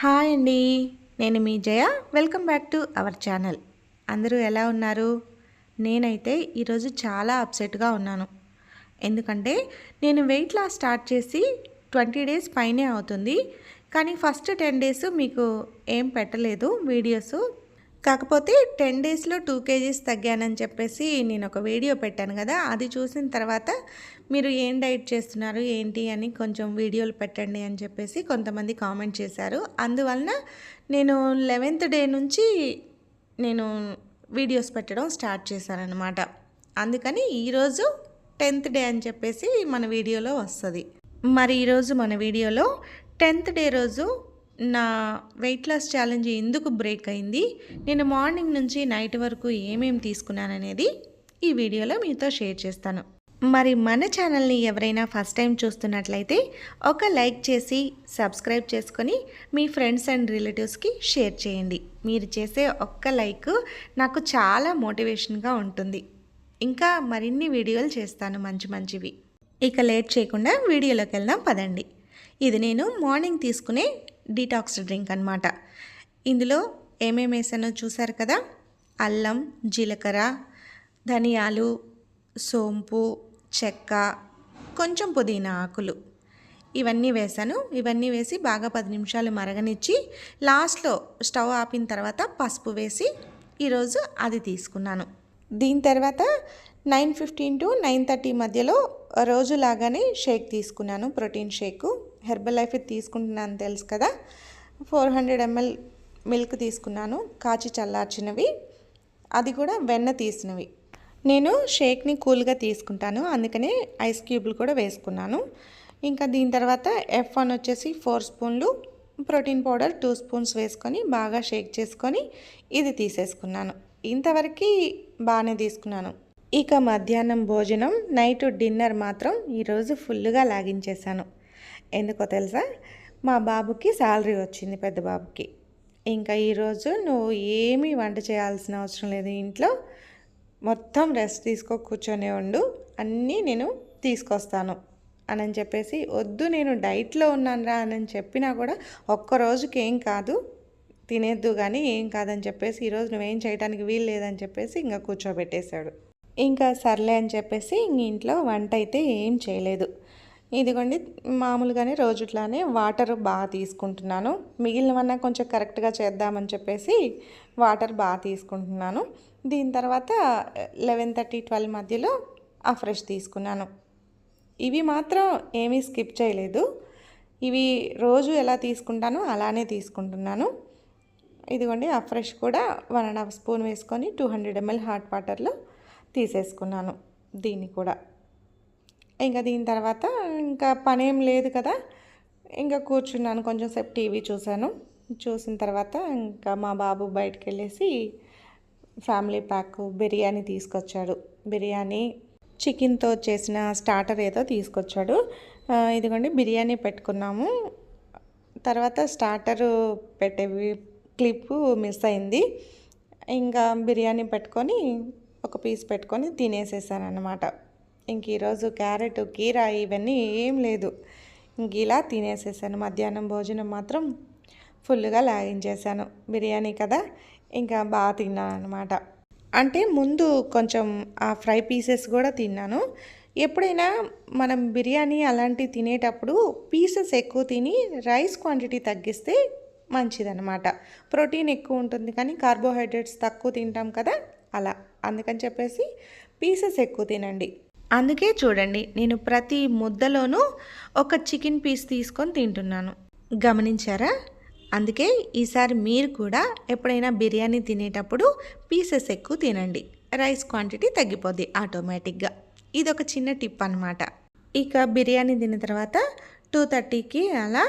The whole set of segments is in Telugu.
హాయ్ అండి. నేను మీ Jaya. Welcome back to our channel. అందరూ ఎలా ఉన్నారు? నేనైతే ఈరోజు చాలా అప్సెట్గా ఉన్నాను. ఎందుకంటే నేను వెయిట్ లాస్ స్టార్ట్ చేసి 20 డేస్ పైనే అవుతుంది. కానీ ఫస్ట్ 10 డేస్ మీకు ఏం పెట్టలేదు వీడియోస్. కాకపోతే 10 డేస్లో 2 కేజీస్ తగ్గానని చెప్పేసి నేను ఒక వీడియో పెట్టాను కదా, అది చూసిన తర్వాత మీరు ఏం డైట్ చేస్తున్నారు ఏంటి అని కొంచెం వీడియోలు పెట్టండి అని చెప్పేసి కొంతమంది కామెంట్ చేశారు. అందువలన నేను 11th డే నుంచి నేను వీడియోస్ పెట్టడం స్టార్ట్ చేశానన్నమాట. అందుకని ఈరోజు 10th డే అని చెప్పేసి మన వీడియోలో వస్తుంది. మరి ఈరోజు మన వీడియోలో 10th డే రోజు నా వెయిట్ లాస్ ఛాలెంజ్ ఎందుకు బ్రేక్ అయింది, నేను మార్నింగ్ నుంచి నైట్ వరకు ఏమేమి తీసుకున్నాననేది ఈ వీడియోలో మీతో షేర్ చేస్తాను. మరి మన ఛానల్ని ఎవరైనా ఫస్ట్ టైం చూస్తున్నట్లయితే ఒక లైక్ చేసి సబ్స్క్రైబ్ చేసుకొని మీ ఫ్రెండ్స్ అండ్ రిలేటివ్స్కి షేర్ చేయండి. మీరు చేసే ఒక్క లైక్ నాకు చాలా మోటివేషన్గా ఉంటుంది. ఇంకా మరిన్ని వీడియోలు చేస్తాను మంచి మంచివి. ఇక లేట్ చేయకుండా వీడియోలోకి వెళ్దాం పదండి. ఇది నేను మార్నింగ్ తీసుకునే డీటాక్స్ డ్రింక్ అన్నమాట. ఇందులో ఏమేమి వేసానో చూసారు కదా, అల్లం, జీలకర్ర, ధనియాలు, సోంపు, చెక్క, కొంచెం పుదీనా ఆకులు ఇవన్నీ వేసాను. ఇవన్నీ వేసి బాగా 10 నిమిషాలు మరగనిచ్చి లాస్ట్లో స్టవ్ ఆపిన తర్వాత పసుపు వేసి ఈరోజు అది తీసుకున్నాను. దీని తర్వాత 9:15 to 9:30 మధ్యలో రోజులాగానే షేక్ తీసుకున్నాను, ప్రోటీన్ షేకు. హెర్బల్ లైఫ్ తీసుకుంటున్నాను తెలుసు కదా. 400 ml మిల్క్ తీసుకున్నాను, కాచి చల్లార్చినవి, అది కూడా వెన్న తీసినవి. నేను షేక్ని కూల్గా తీసుకుంటాను, అందుకనే ఐస్ క్యూబ్లు కూడా వేసుకున్నాను. ఇంకా దీని తర్వాత F1 వచ్చేసి 4 స్పూన్లు, ప్రోటీన్ పౌడర్ 2 స్పూన్స్ వేసుకొని బాగా షేక్ చేసుకొని ఇది తీసేసుకున్నాను. ఇంతవరకు బాగానే తీసుకున్నాను. ఇక మధ్యాహ్నం భోజనం, నైట్ డిన్నర్ మాత్రం ఈరోజు ఫుల్గా లాగించేశాను. ఎందుకో తెలుసా, మా బాబుకి శాలరీ వచ్చింది, పెద్ద బాబుకి. ఇంకా ఈరోజు నువ్వు ఏమీ వంట చేయాల్సిన అవసరం లేదు, ఇంట్లో మొత్తం రెస్ట్ తీసుకో, కూర్చొని ఉండు, అన్నీ నేను తీసుకొస్తాను అని చెప్పేసి, వద్దు నేను డైట్లో ఉన్నానురా అని చెప్పినా కూడా ఒక్కరోజుకి ఏం కాదు తినేద్దు కానీ ఏం కాదని చెప్పేసి ఈరోజు నువ్వేం చేయడానికి వీలు లేదని చెప్పేసి ఇంకా కూర్చోబెట్టేశాడు. ఇంకా సర్లే అని చెప్పేసి ఇంట్లో వంట అయితే ఏం చేయలేదు. ఇదిగోండి మామూలుగానే రోజుట్లానే వాటర్ బాగా తీసుకుంటున్నాను. మిగిలినవన్నా కొంచెం కరెక్ట్గా చేద్దామని చెప్పేసి వాటర్ బాగా తీసుకుంటున్నాను. దీని తర్వాత 11:30-12 మధ్యలో ఆ ఫ్రెష్ తీసుకున్నాను. ఇవి మాత్రం ఏమీ స్కిప్ చేయలేదు. ఇవి రోజు ఎలా తీసుకుంటానో అలానే తీసుకుంటున్నాను. ఇదిగోండి ఆ ఫ్రెష్ కూడా 1.5 స్పూన్ వేసుకొని 200 ml హాట్ వాటర్లో తీసేసుకున్నాను దీన్ని కూడా. ఇంకా దీని తర్వాత ఇంకా పనేం లేదు కదా, ఇంకా కూర్చున్నాను, కొంచెం సేపు టీవీ చూశాను. చూసిన తర్వాత ఇంకా మా బాబు బయటకు వెళ్ళేసి ఫ్యామిలీ ప్యాక్ బిర్యానీ తీసుకొచ్చాడు. బిర్యానీ చికెన్తో చేసిన స్టార్టర్ ఏదో తీసుకొచ్చాడు. ఇదిగోండి బిర్యానీ పెట్టుకున్నాము. తర్వాత స్టార్టర్ పెట్టేవి క్లిప్పు మిస్ అయింది. ఇంకా బిర్యానీ పెట్టుకొని ఒక పీస్ పెట్టుకొని తినేసేసాను అన్నమాట. ఇంక ఈరోజు క్యారెట్, కీరా ఇవన్నీ ఏం లేదు, ఇంక ఇలా తినేసేసాను. మధ్యాహ్నం భోజనం మాత్రం ఫుల్గా లాగించేసాను. బిర్యానీ కదా, ఇంకా బాగా తిన్నాను అనమాట. అంటే ముందు కొంచెం ఆ ఫ్రై పీసెస్ కూడా తిన్నాను. ఎప్పుడైనా మనం బిర్యానీ అలాంటివి తినేటప్పుడు పీసెస్ ఎక్కువ తిని రైస్ క్వాంటిటీ తగ్గిస్తే మంచిదన్నమాట. ప్రోటీన్ ఎక్కువ ఉంటుంది కానీ కార్బోహైడ్రేట్స్ తక్కువ తింటాం కదా, అలా. అందుకని చెప్పేసి పీసెస్ ఎక్కువ తినండి. అందుకే చూడండి నేను ప్రతి ముద్దలోనూ ఒక చికెన్ పీస్ తీసుకొని తింటున్నాను, గమనించారా? అందుకే ఈసారి మీరు కూడా ఎప్పుడైనా బిర్యానీ తినేటప్పుడు పీసెస్ ఎక్కువ తినండి, రైస్ క్వాంటిటీ తగ్గిపోద్ది ఆటోమేటిక్గా. ఇది ఒక చిన్న టిప్ అన్నమాట. ఇక బిర్యానీ తిన్న తర్వాత 2:30కి అలా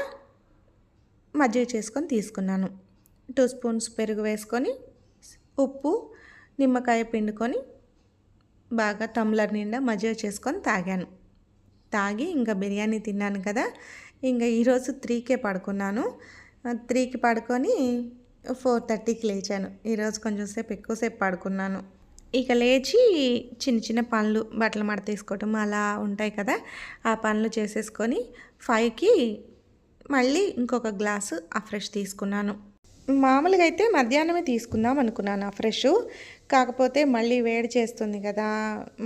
మజ్జిగ చేసుకొని తీసుకున్నాను. 2 స్పూన్స్ పెరుగు వేసుకొని ఉప్పు, నిమ్మకాయ పిండుకొని బాగా టంబ్లర్ నిండా మజ్జిగ చేసుకొని తాగాను. తాగి ఇంకా బిర్యానీ తిన్నాను కదా. ఇంకా ఈరోజు 3కే పడుకున్నాను. 3కి పడుకొని 4:30కి లేచాను. ఈరోజు కొంచెం సేపు ఎక్కువసేపు పడుకున్నాను. ఇక లేచి చిన్న చిన్న పనులు, బట్టలు మడత తీసుకోవటం అలా ఉంటాయి కదా, ఆ పనులు చేసేసుకొని 5కి మళ్ళీ ఇంకొక గ్లాసు ఆ ఫ్రెష్ తీసుకున్నాను. మామూలుగా అయితే మధ్యాహ్నమే తీసుకుందాం అనుకున్నాను ఆ ఫ్రెష్. కాకపోతే మళ్ళీ వేడి చేస్తుంది కదా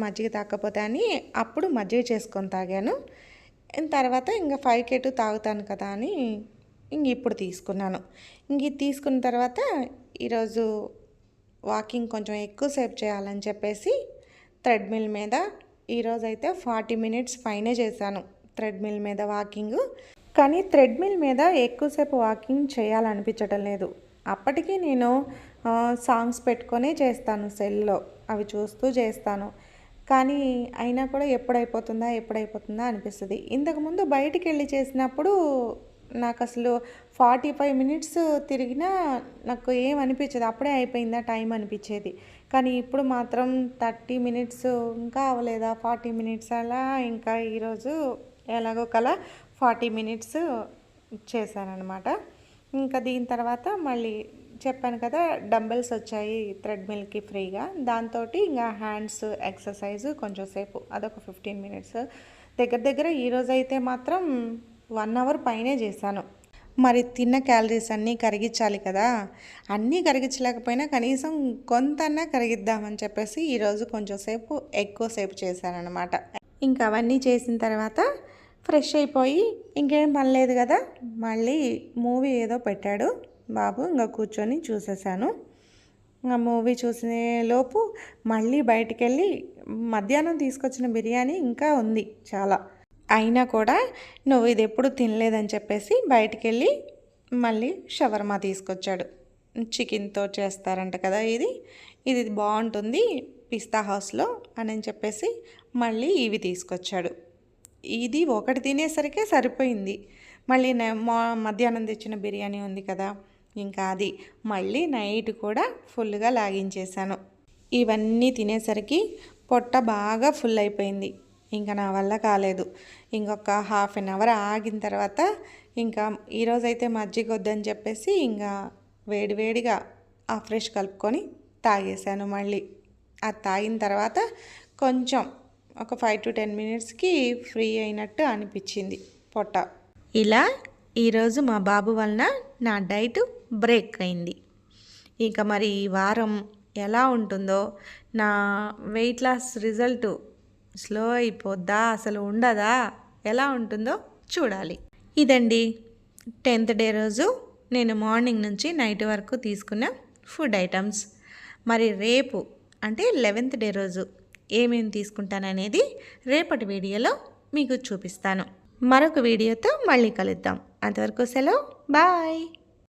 మజ్జిగ తాగకపోతే అని అప్పుడు మజ్జిగ చేసుకొని తాగాను. తర్వాత ఇంకా 5కి ఎటు తాగుతాను కదా అని ఇప్పుడు తీసుకున్నాను. ఇది తీసుకున్న తర్వాత ఈరోజు వాకింగ్ కొంచెం ఎక్కువసేపు చేయాలని చెప్పేసి థ్రెడ్మిల్ మీద ఈరోజైతే 40 మినిట్స్ పైనే చేశాను థ్రెడ్మిల్ మీద వాకింగ్. కానీ థ్రెడ్మిల్ మీద ఎక్కువసేపు వాకింగ్ చేయాలనిపించడం లేదు. అప్పటికి నేను సాంగ్స్ పెట్టుకొనే చేస్తాను సెల్లో, అవి చూస్తూ చేస్తాను. కానీ అయినా కూడా ఎప్పుడైపోతుందా అనిపిస్తుంది. ఇంతకుముందు బయటికి వెళ్ళి చేసినప్పుడు నాకు అసలు 45 మినిట్స్ తిరిగినా నాకు ఏమనిపించదు, అప్పుడే అయిపోయిందా టైం అనిపించేది. కానీ ఇప్పుడు మాత్రం 30 మినిట్స్ ఇంకా అవ్వలేదా 40 మినిట్స్ అలా ఇంకా ఈరోజు ఎలాగో కలా 40 మినిట్స్ చేశానన్నమాట. ఇంకా దీని తర్వాత మళ్ళీ చెప్పాను కదా డంబెల్స్ వచ్చాయి థ్రెడ్మిల్కి ఫ్రీగా, దాంతో ఇంకా హ్యాండ్స్ ఎక్సర్సైజ్ కొంచెం సేపు అదొక 15 మినిట్స్ దగ్గర ఈరోజు అయితే మాత్రం 1 అవర్ పైనే చేశాను. మరి తిన్న క్యాలరీస్ అన్నీ కరిగించాలి కదా, అన్నీ కరిగించలేకపోయినా కనీసం కొంతన్నా కరిగిద్దామని చెప్పేసి ఈరోజు కొంచెం సేపు ఎక్కువసేపు చేశానన్నమాట. ఇంకా అవన్నీ చేసిన తర్వాత ఫ్రెష్ అయిపోయి ఇంకేం పని లేదు కదా, మళ్ళీ మూవీ ఏదో పెట్టాడు బాబు, ఇంకా కూర్చొని చూసేసాను. ఆ మూవీ చూసే లోపు మళ్ళీ బయటికి వెళ్ళి మధ్యాహ్నం తీసుకొచ్చిన బిర్యానీ ఇంకా ఉంది చాలా, అయినా కూడా నువ్వు ఇది ఎప్పుడు తినలేదని చెప్పేసి బయటికి వెళ్ళి మళ్ళీ షవర్మా తీసుకొచ్చాడు. చికెన్తో చేస్తారంట కదా ఇది బాగుంటుంది పిస్తా హౌస్లో అని చెప్పేసి మళ్ళీ ఇవి తీసుకొచ్చాడు. ఇది ఒకటి తినేసరికే సరిపోయింది. మళ్ళీ మధ్యాహ్నం తెచ్చిన బిర్యానీ ఉంది కదా, ఇంకా అది మళ్ళీ నైట్ కూడా ఫుల్గా లాగించేశాను. ఇవన్నీ తినేసరికి పొట్ట బాగా ఫుల్ అయిపోయింది. ఇంకా నా వల్ల కాలేదు. ఇంకొక హాఫ్ అన్ అవర్ ఆగిన తర్వాత ఇంకా ఈరోజైతే మజ్జిగ వద్దని చెప్పేసి ఇంకా వేడివేడిగా ఆ ఫ్రెష్ కలుపుకొని తాగేశాను. మళ్ళీ అది తాగిన తర్వాత కొంచెం ఒక 5 to 10 మినిట్స్కి ఫ్రీ అయినట్టు అనిపించింది పొట్ట. ఇలా ఈరోజు మా బాబు వలన నా డైట్ బ్రేక్ అయింది. ఇక మరి ఈ వారం ఎలా ఉంటుందో, నా వెయిట్ లాస్ రిజల్ట్ స్లో అయిపోద్దా అసలు ఉండదా ఎలా ఉంటుందో చూడాలి. ఇదండి 10th డే రోజు నేను మార్నింగ్ నుంచి నైట్ వరకు తీసుకున్న ఫుడ్ ఐటమ్స్. మరి రేపు అంటే 11th డే రోజు ఏమేమి తీసుకుంటాననేది రేపటి వీడియోలో మీకు చూపిస్తాను. మరొక వీడియోతో మళ్ళీ కలుద్దాం. అంతవరకు సెలవు, బాయ్.